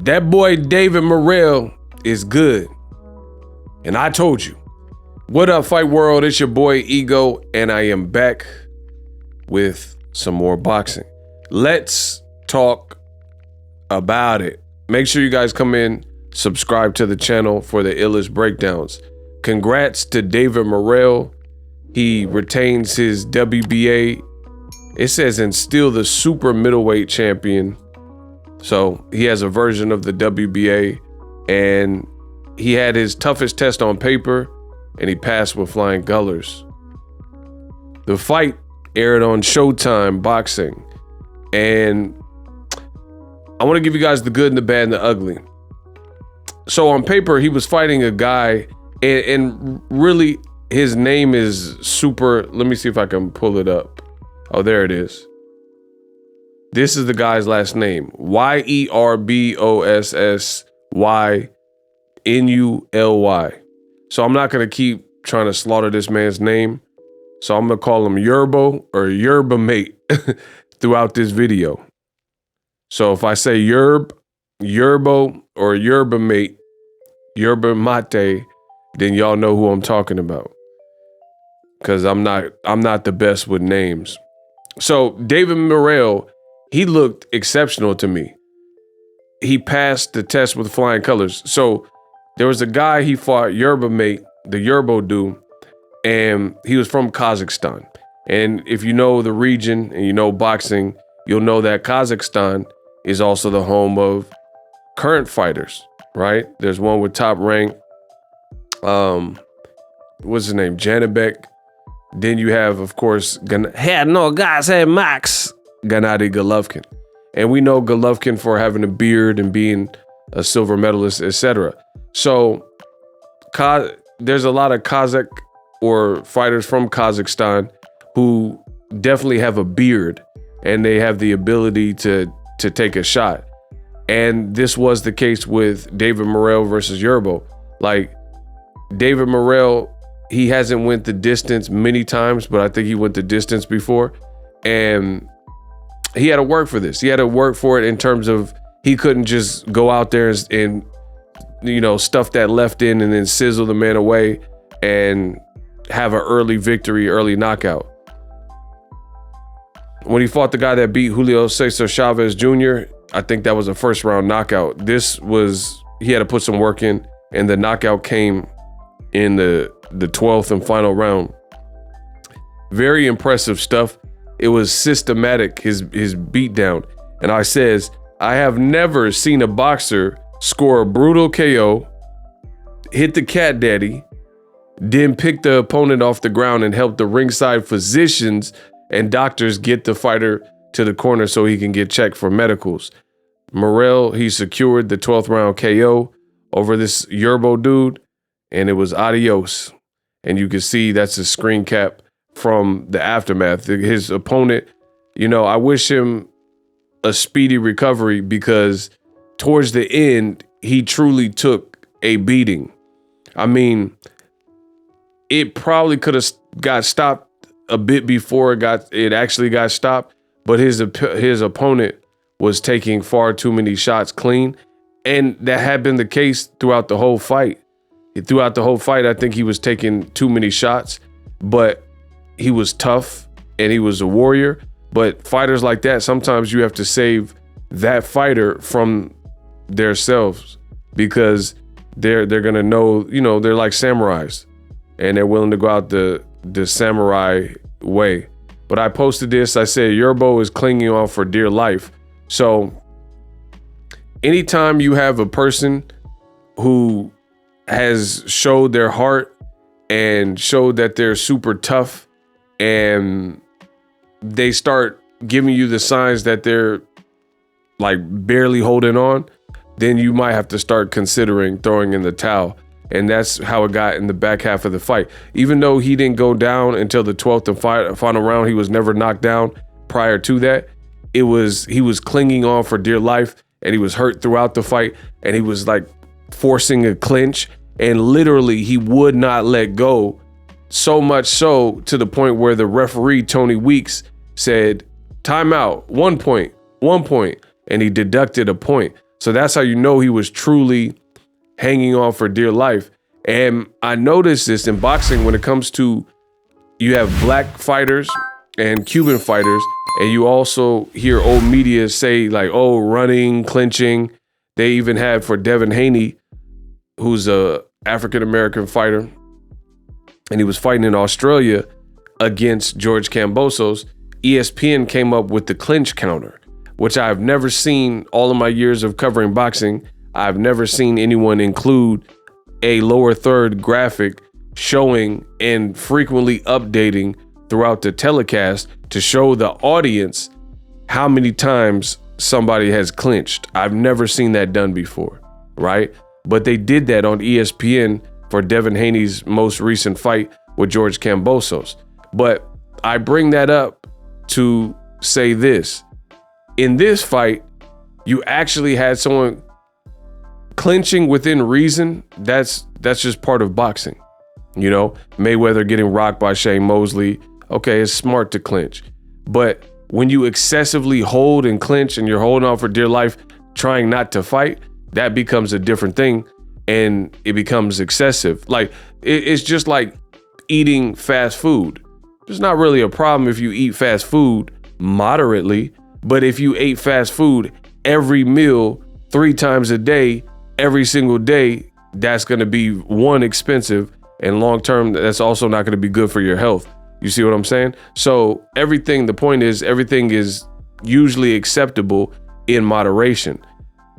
That boy David Morrell is good. And I told you. What up, Fight World? It's your boy Ego, and I am back with some more boxing. Let's talk about it. Make sure you guys come in, subscribe to the channel for the illest breakdowns. Congrats to David Morrell. He retains his WBA. It says, and still the super-middleweight champion. So he has a version of the WBA, and he had his toughest test on paper, and he passed with flying colors. The fight aired on Showtime Boxing, and I want to give you guys the good and the bad and the ugly. So on paper, he was fighting a guy, and really his name is Super. Let me see if I can pull it up. Oh, there it is. This is the guy's last name. Yerbossynuly. So I'm not going to keep trying to slaughter this man's name. So I'm going to call him Yerbo or Yerba Mate throughout this video. So if I say Yerbo or Yerba Mate, Yerba Mate, then y'all know who I'm talking about. Because I'm not the best with names. So David Morrell, he looked exceptional to me. He passed the test with flying colors. So there was a guy he fought, Yerba Mate, the Yerbo dude, and he was from Kazakhstan. And if you know the region and you know boxing, you'll know that Kazakhstan is also the home of current fighters, right? There's one with top rank, what's his name, Janibek. Then you have, of course, Max Gennady Golovkin. And we know Golovkin for having a beard and being a silver medalist, etc. So there's a lot of Kazakh or fighters from Kazakhstan who definitely have a beard and they have the ability to take a shot. And this was the case with David Morrell versus Yerbo. Like, David Morrell, he hasn't went the distance many times, but I think he went the distance before. And he had to work for this. He had to work for it in terms of he couldn't just go out there and stuff that left in and then sizzle the man away and have an early victory, early knockout. When he fought the guy that beat Julio Cesar Chavez Jr., I think that was a first round knockout. He had to put some work in, and the knockout came in the 12th and final round. Very impressive stuff. It was systematic, his beatdown. And I have never seen a boxer score a brutal KO, hit the cat daddy, then pick the opponent off the ground and help the ringside physicians and doctors get the fighter to the corner so he can get checked for medicals. Morrell, he secured the 12th round KO over this Yerbo dude, and it was adios. And you can see that's a screen cap from the aftermath. His opponent, I wish him a speedy recovery because towards the end, he truly took a beating. I mean, it probably could have got stopped a bit before it actually got stopped, but his opponent was taking far too many shots clean, and that had been the case throughout the whole fight. Throughout the whole fight, I think he was taking too many shots, but he was tough and he was a warrior. But fighters like that, sometimes you have to save that fighter from themselves because they're gonna know, they're like samurais and they're willing to go out the samurai way. But I posted this, I said, Yerbo is clinging on for dear life. So anytime you have a person who has showed their heart and showed that they're super tough and they start giving you the signs that they're like barely holding on, then you might have to start considering throwing in the towel. And that's how it got in the back half of the fight. Even though he didn't go down until the 12th and final round, he was never knocked down prior to that. He was clinging on for dear life, and he was hurt throughout the fight, and he was like forcing a clinch, and literally he would not let go, so much so to the point where the referee, Tony Weeks, said, timeout, 1 point, and he deducted a point. So that's how you know he was truly hanging on for dear life. And I noticed this in boxing when it comes to, you have black fighters and Cuban fighters, and you also hear old media say like, oh, running, clinching. They even had for Devin Haney, who's a African-American fighter, and he was fighting in Australia against George Kambosos. ESPN came up with the clinch counter, which I've never seen all of my years of covering boxing. I've never seen anyone include a lower third graphic showing and frequently updating throughout the telecast to show the audience how many times somebody has clinched. I've never seen that done before, right? But they did that on ESPN for Devin Haney's most recent fight with George Kambosos. But I bring that up to say this. In this fight, you actually had someone clinching within reason. That's just part of boxing. You know, Mayweather getting rocked by Shane Mosley. Okay, it's smart to clinch. But when you excessively hold and clinch and you're holding on for dear life, trying not to fight, that becomes a different thing and it becomes excessive. Like, it's just like eating fast food. There's not really a problem if you eat fast food moderately, but if you ate fast food every meal 3 times a day, every single day, that's going to be one, expensive, and long term, that's also not going to be good for your health. You see what I'm saying? So the point is, everything is usually acceptable in moderation.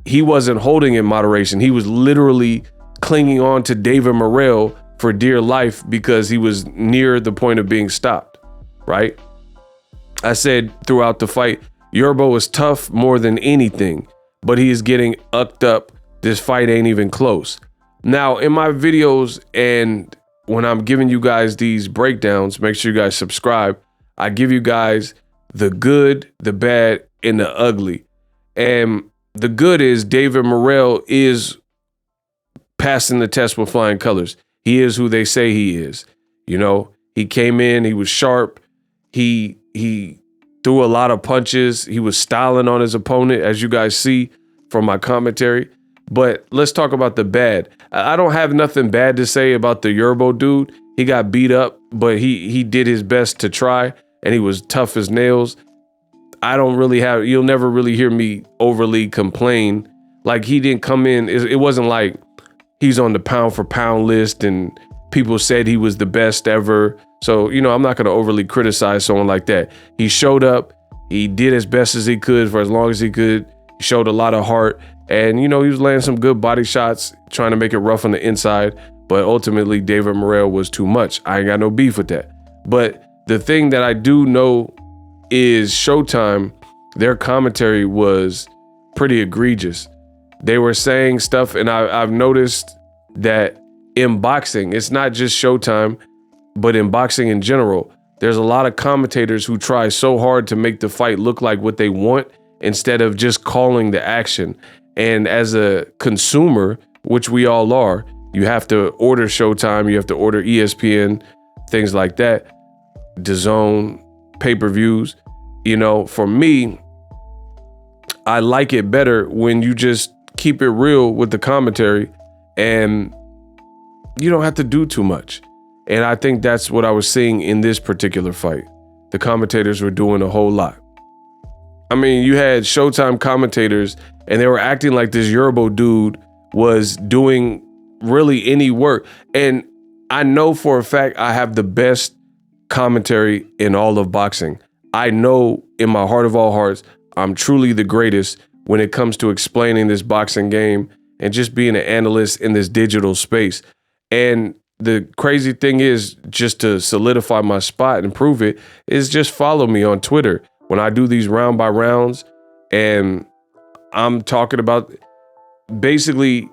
He wasn't holding in moderation. He was literally clinging on to David Morrell for dear life because he was near the point of being stopped, right? I said throughout the fight, Yerbo is tough more than anything, but he is getting ucked up. This fight ain't even close. Now, in my videos and when I'm giving you guys these breakdowns, make sure you guys subscribe. I give you guys the good, the bad, and the ugly. And the good is David Morrell is passing the test with flying colors. He is who they say he is. You know, he came in, he was sharp. He threw a lot of punches. He was styling on his opponent, as you guys see from my commentary. But let's talk about the bad. I don't have nothing bad to say about the Yerbo dude. He got beat up, but he did his best to try, and he was tough as nails. You'll never really hear me overly complain. Like, he didn't come in, it wasn't like he's on the pound for pound list and people said he was the best ever. So, you know, I'm not going to overly criticize someone like that. He showed up, he did as best as he could for as long as he could. He showed a lot of heart. And, you know, he was landing some good body shots, trying to make it rough on the inside. But ultimately, David Morrell was too much. I ain't got no beef with that. But the thing that I do know is Showtime, their commentary was pretty egregious. They were saying stuff, and I've noticed that in boxing, it's not just Showtime, but in boxing in general, there's a lot of commentators who try so hard to make the fight look like what they want instead of just calling the action. And as a consumer, which we all are, you have to order Showtime, you have to order ESPN, things like that, DAZN, pay-per-views. You know, for me, I like it better when you just keep it real with the commentary and you don't have to do too much. And I think that's what I was seeing in this particular fight. The commentators were doing a whole lot. I mean, you had Showtime commentators and they were acting like this Yerbo dude was doing really any work. And I know for a fact I have the best commentary in all of boxing. I know in my heart of all hearts, I'm truly the greatest when it comes to explaining this boxing game and just being an analyst in this digital space. And the crazy thing is, just to solidify my spot and prove it, is just follow me on Twitter. When I do these round by rounds and I'm talking about basically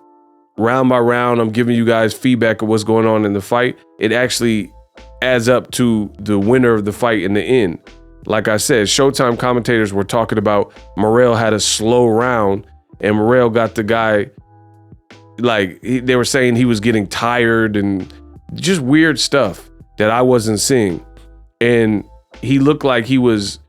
round by round, I'm giving you guys feedback of what's going on in the fight. It actually adds up to the winner of the fight in the end. Like I said, Showtime commentators were talking about Morrell had a slow round and Morrell got the guy, like they were saying he was getting tired and just weird stuff that I wasn't seeing. And he looked like he was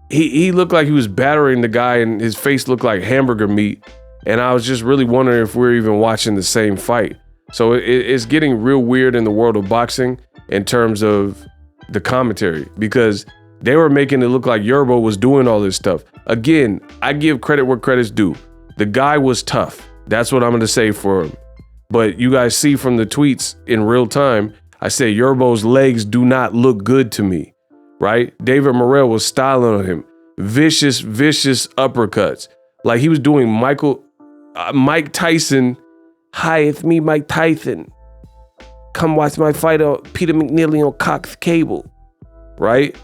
battering the guy and his face looked like hamburger meat. And I was just really wondering if we're even watching the same fight. So it's getting real weird in the world of boxing in terms of the commentary, because they were making it look like Yerbo was doing all this stuff. Again, I give credit where credit's due. The guy was tough. That's what I'm going to say for him. But you guys see from the tweets in real time, I say Yerbo's legs do not look good to me, right? David Morrell was styling on him. Vicious uppercuts. Like he was doing Mike Tyson. Hi, it's me, Mike Tyson. Come watch my fight on Peter McNeely on Cox Cable, right?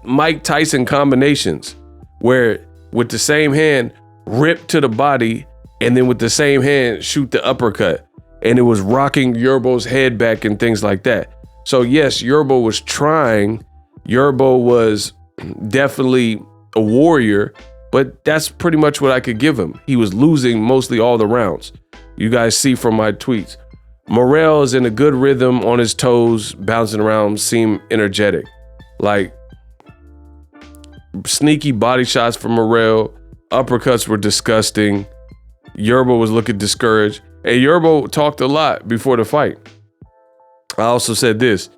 Mike Tyson combinations where with the same hand, rip to the body, and then with the same hand, shoot the uppercut. And it was rocking Yerbo's head back and things like that. So yes, Yerbo was trying. Yerbo was definitely a warrior, but that's pretty much what I could give him. He was losing mostly all the rounds. You guys see from my tweets. Morrell is in a good rhythm, on his toes, bouncing around, seem energetic. Like sneaky body shots from Morrell. Uppercuts were disgusting. Yerbo was looking discouraged. And Yerbo talked a lot before the fight. I also said this,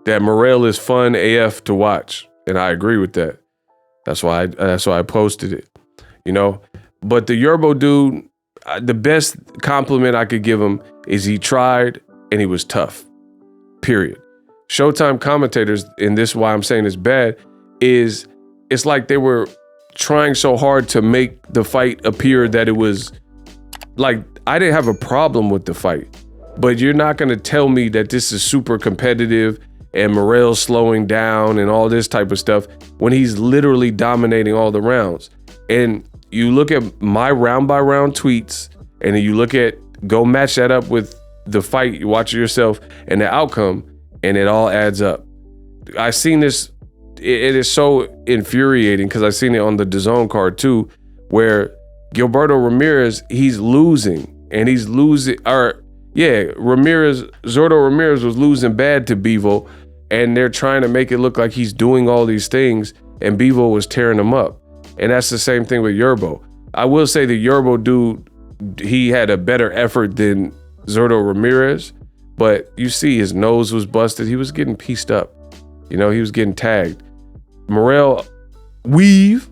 that Morrell is fun AF to watch. And I agree with that. That's why I posted it, you know. But the Yerbo dude, the best compliment I could give him is he tried and he was tough, period. Showtime commentators, and this is why I'm saying it's bad, is it's like they were trying so hard to make the fight appear that it was like, I didn't have a problem with the fight, but you're not going to tell me that this is super competitive and Morrell slowing down and all this type of stuff when he's literally dominating all the rounds. And you look at my round by round tweets and then you look at, go match that up with the fight, you watch it yourself and the outcome, and it all adds up. I seen this, it is so infuriating because I seen it on the DAZN card too, where Gilberto Ramirez, he's losing and he's losing, Zordo Ramirez was losing bad to Bivol, and they're trying to make it look like he's doing all these things and Bivol was tearing him up. And that's the same thing with Yerbo. I will say the Yerbo dude, he had a better effort than Zordo Ramirez, but you see his nose was busted. He was getting pieced up. You know, he was getting tagged. Morrell, weave.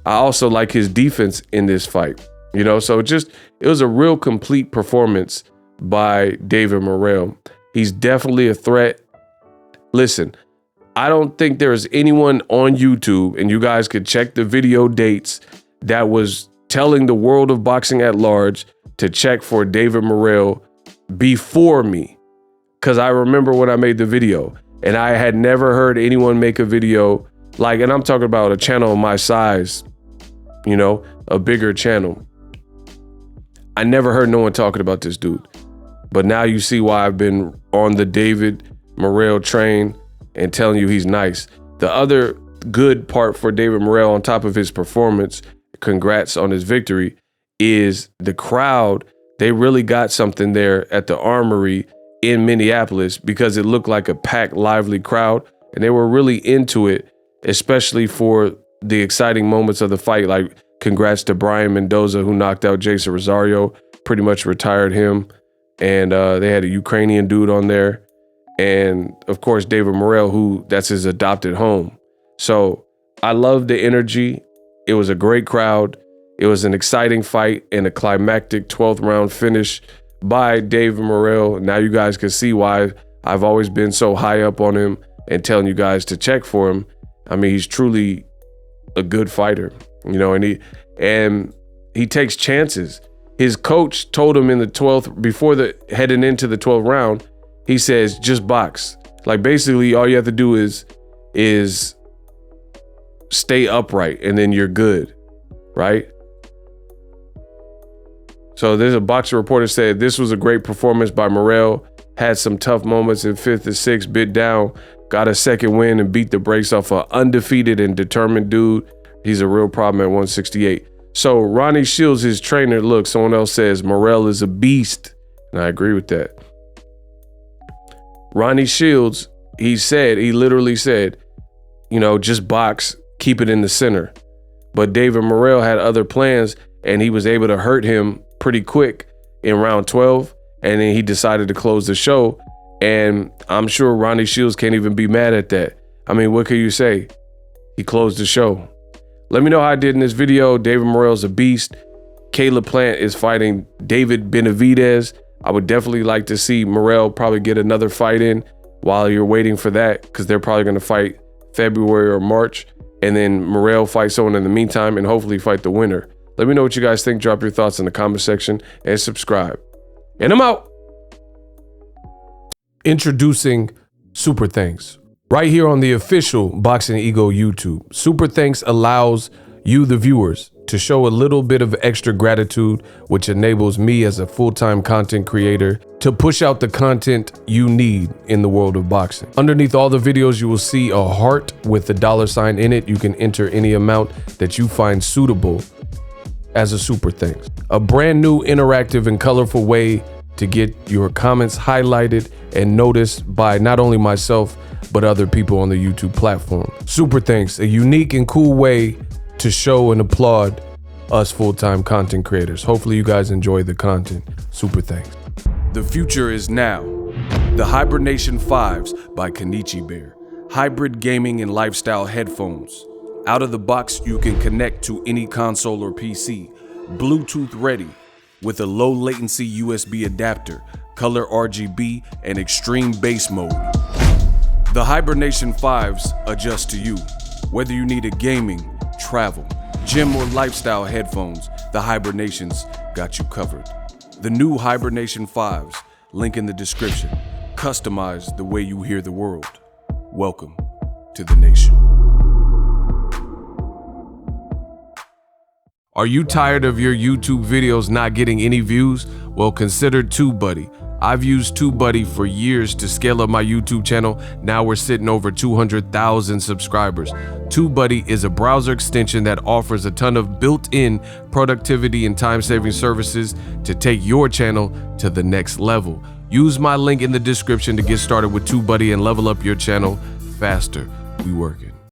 I also like his defense in this fight. You know, so it was a real complete performance by David Morrell. He's definitely a threat. Listen, I don't think there is anyone on YouTube, and you guys could check the video dates, that was telling the world of boxing at large to check for David Morrell before me. Because I remember when I made the video, and I had never heard anyone make a video like, and I'm talking about a channel of my size, you know, a bigger channel. I never heard no one talking about this dude. But now you see why I've been on the David Morrell train and telling you he's nice. The other good part for David Morrell, on top of his performance, congrats on his victory, is the crowd. They really got something there at the Armory in Minneapolis, because it looked like a packed, lively crowd, and they were really into it, especially for the exciting moments of the fight. Like, congrats to Brian Mendoza, who knocked out Jason Rosario, pretty much retired him. And they had a Ukrainian dude on there. And of course, David Morrell, who that's his adopted home. So I love the energy. It was a great crowd. It was an exciting fight and a climactic 12th round finish by David Morrell. Now you guys can see why I've always been so high up on him and telling you guys to check for him. I mean, he's truly a good fighter, you know, and he takes chances. His coach told him in the 12th, before heading into the 12th round, he says, just box. Like, basically all you have to do is stay upright and then you're good, right? So there's a boxing reporter said, this was a great performance by Morrell. Had some tough moments in 5th and 6th, bit down, got a second win and beat the brakes off an undefeated and determined dude. He's a real problem at 168. So Ronnie Shields, his trainer, look, someone else says Morrell is a beast. And I agree with that. Ronnie Shields, he literally said, you know, just box, keep it in the center. but David Morrell had other plans and he was able to hurt him pretty quick in round 12. And then he decided to close the show. And I'm sure Ronnie Shields can't even be mad at that. I mean, what can you say? He closed the show. Let me know how I did in this video. David Morrell's a beast. Caleb Plant is fighting David Benavidez. I would definitely like to see Morrell probably get another fight in while you're waiting for that, because they're probably going to fight February or March. And then Morrell fight someone in the meantime and hopefully fight the winner. Let me know what you guys think. Drop your thoughts in the comment section and subscribe. And I'm out. Introducing Super Thanks. Right here on the official Boxing Ego YouTube. Super Thanks allows you, the viewers, to show a little bit of extra gratitude, which enables me as a full-time content creator to push out the content you need in the world of boxing. Underneath all the videos, you will see a heart with the $sign in it. You can enter any amount that you find suitable as a super thanks. A brand new interactive and colorful way to get your comments highlighted and noticed by not only myself, but other people on the YouTube platform. Super thanks, a unique and cool way to show and applaud us full-time content creators. Hopefully you guys enjoy the content. Super thanks. The future is now. The Hibernation 5s by Kenichi Bear. Hybrid gaming and lifestyle headphones. Out of the box, you can connect to any console or PC. Bluetooth ready with a low latency USB adapter, color RGB, and extreme bass mode. The Hibernation 5s adjust to you. Whether you need a gaming, travel, gym, or lifestyle headphones, the Hibernations got you covered. The new Hibernation 5s, link in the description. Customize the way you hear the world. Welcome to the nation. Are you tired of your YouTube videos not getting any views? Well, consider TubeBuddy. I've used TubeBuddy for years to scale up my YouTube channel. Now we're sitting over 200,000 subscribers. TubeBuddy is a browser extension that offers a ton of built-in productivity and time-saving services to take your channel to the next level. Use my link in the description to get started with TubeBuddy and level up your channel faster. We working.